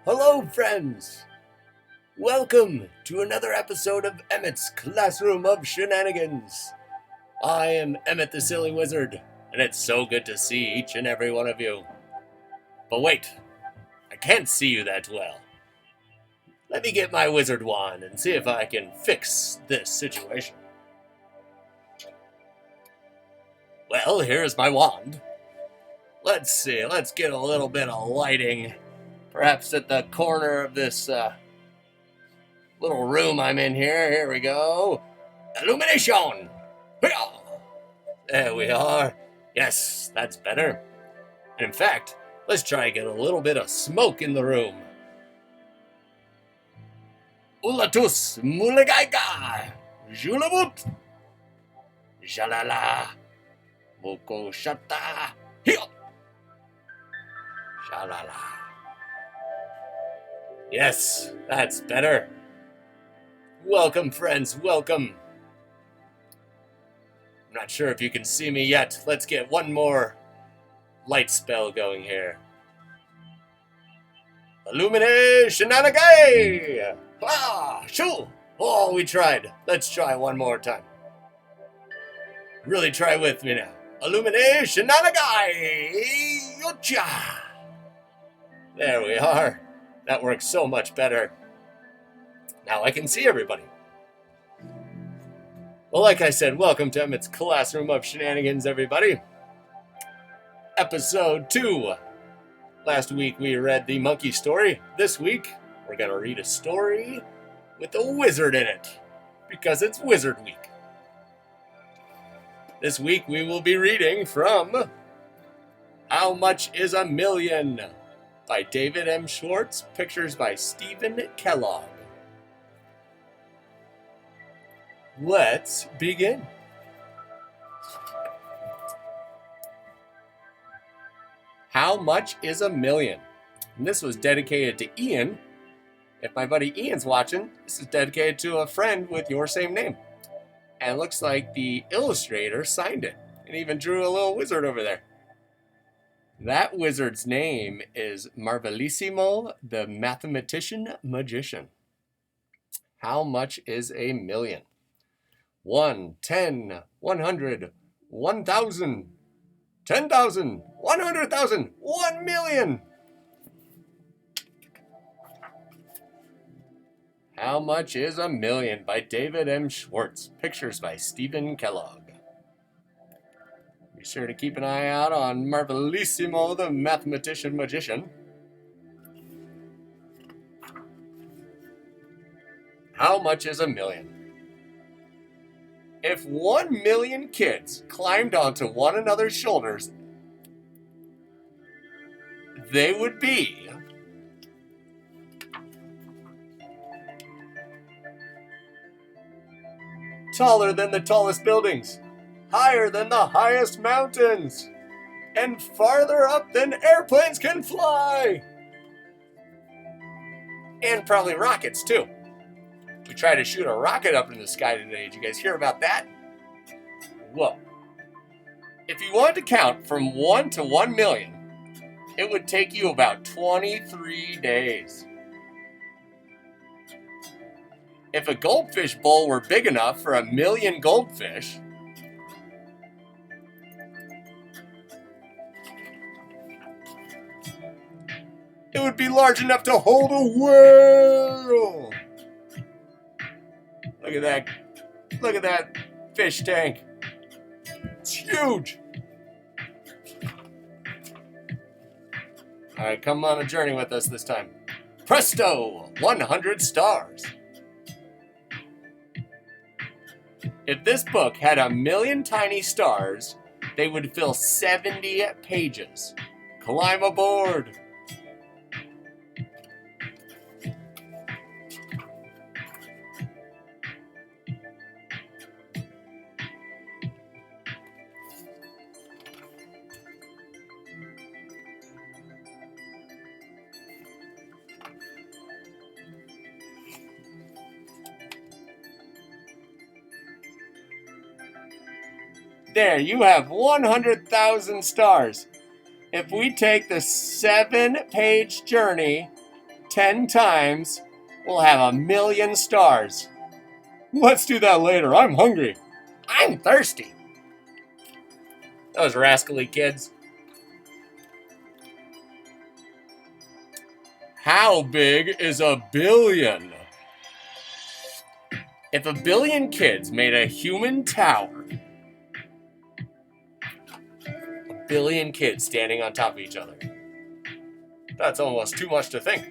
Hello friends! Welcome to another episode of Emmett's Classroom of Shenanigans. I am Emmett the Silly Wizard, and it's so good to see each and every one of you. But wait, I can't see you that well. Let me get my wizard wand and see if I can fix this situation. Well, here's my wand. Let's see, let's get a little bit of lighting. Perhaps at the corner of this little room I'm in here. Here we go. Illumination! There we are. Yes, that's better. And in fact, let's try and get a little bit of smoke in the room. Ulatus muligaiga! Julabut! Jalala! Moko shata! Hiyo! Shalala. Yes, that's better. Welcome, friends, welcome. I'm not sure if you can see me yet. Let's get one more light spell going here. Illumination Shenanagai! Ah, shoo! Oh, we tried. Let's try one more time. Really try with me now. Illumination Shenanagai! Yocha! There we are. That works so much better. Now I can see everybody. Well, like I said, welcome to Emmett's Classroom of Shenanigans, everybody. Episode 2. Last week we read the monkey story. This week we're going to read a story with a wizard in it, because it's Wizard Week. This week we will be reading from How Much is a Million? By David M. Schwartz, pictures by Stephen Kellogg. Let's begin. How much is a million? And this was dedicated to Ian. If my buddy Ian's watching, this is dedicated to a friend with your same name. And it looks like the illustrator signed it and even drew a little wizard over there. That wizard's name is Marvelissimo, the Mathematician Magician. How much is a million? 1, 10, 100, 1,000, 10,000, 100,000, 1 million. How Much is a Million? By David M. Schwartz. Pictures by Stephen Kellogg. Be sure to keep an eye out on Marvelissimo, the Mathematician Magician. How much is a million? If 1 million kids climbed onto one another's shoulders, they would be taller than the tallest buildings, higher than the highest mountains, and farther up than airplanes can fly. And probably rockets, too. We tried to shoot a rocket up in the sky today. Did you guys hear about that? Whoa. If you wanted to count from 1 to 1 million, it would take you about 23 days. If a goldfish bowl were big enough for 1 million goldfish, it would be large enough to hold a whale. Look at that. Look at that fish tank. It's huge. All right, come on a journey with us this time. Presto, 100 stars. If this book had 1 million tiny stars, they would fill 70 pages. Climb aboard. There, you have 100,000 stars. If we take the 7-page journey 10 times, we'll have 1,000,000 stars. Let's do that later. I'm hungry. I'm thirsty. Those rascally kids. How big is 1,000,000,000? If 1,000,000,000 kids made a human tower, 1,000,000,000 kids standing on top of each other, that's almost too much to think.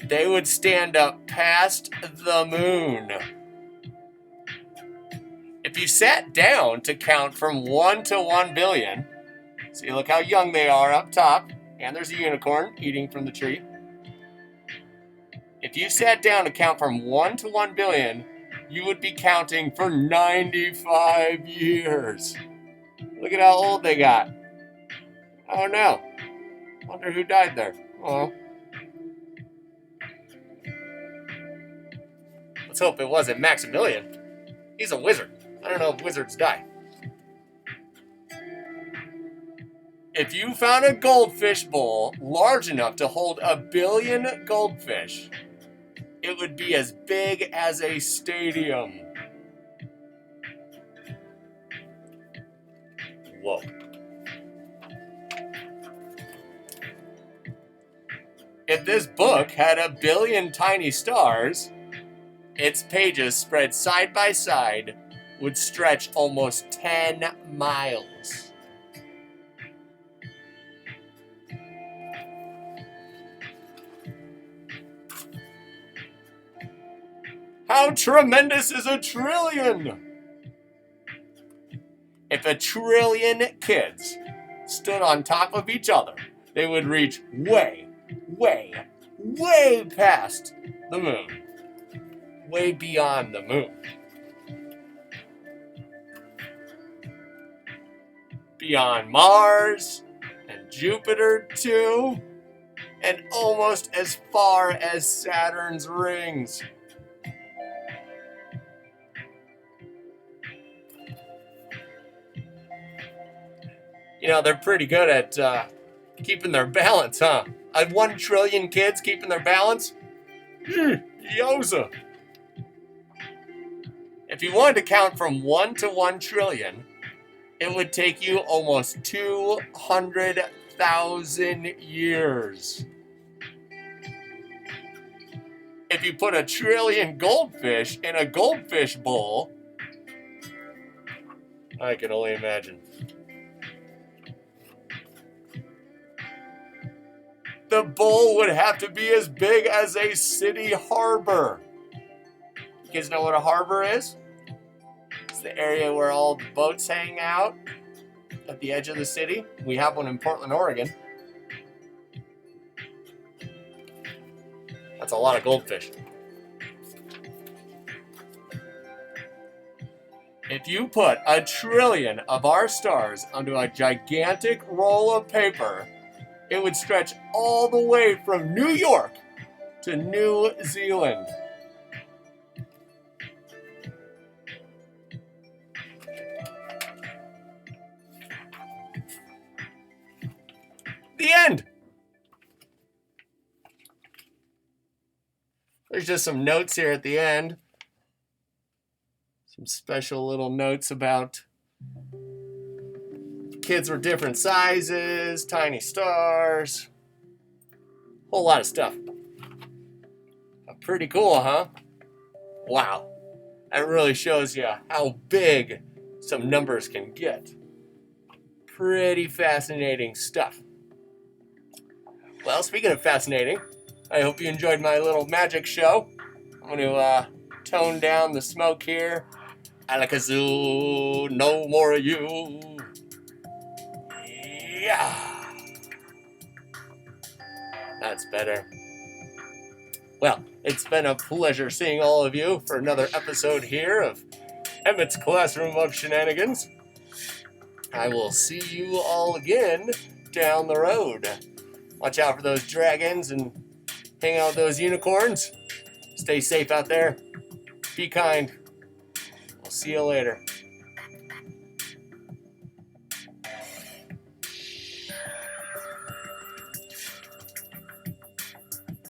They would stand up past the moon. If you sat down to count from 1 to 1,000,000,000, see, look how young they are up top, and there's a unicorn eating from the tree. If you sat down to count from 1 to 1,000,000,000, you would be counting for 95 years. Look at how old they got. Oh no. Wonder who died there. Oh. Let's hope it wasn't Maximilian. He's a wizard. I don't know if wizards die. If you found a goldfish bowl large enough to hold 1,000,000,000 goldfish, it would be as big as a stadium. Whoa. If this book had 1,000,000,000 tiny stars, its pages spread side by side would stretch almost 10 miles. How tremendous is 1,000,000,000,000? If 1,000,000,000,000 kids stood on top of each other, they would reach way, way, way past the moon. Way beyond the moon. Beyond Mars and Jupiter too, and almost as far as Saturn's rings. You know, they're pretty good at keeping their balance, huh? 1,000,000,000,000 kids keeping their balance? Yowza! If you wanted to count from 1 to 1,000,000,000,000, it would take you almost 200,000 years. If you put 1,000,000,000,000 goldfish in a goldfish bowl, I can only imagine. The bowl would have to be as big as a city harbor. You guys know what a harbor is? It's the area where all the boats hang out at the edge of the city. We have one in Portland, Oregon. That's a lot of goldfish. If you put 1,000,000,000,000 of our stars onto a gigantic roll of paper, it would stretch all the way from New York to New Zealand. The end. There's just some notes here at the end. Some special little notes about kids were different sizes, tiny stars, whole lot of stuff. Pretty cool, huh? Wow. That really shows you how big some numbers can get. Pretty fascinating stuff. Well, speaking of fascinating, I hope you enjoyed my little magic show. I'm going to tone down the smoke here. Alakazoo, no more of you. Yeah. That's better. Well, it's been a pleasure seeing all of you for another episode here of Emmett's Classroom of Shenanigans. I will see you all again down the road. Watch out for those dragons and hang out with those unicorns. Stay safe out there. Be kind. We'll see you later.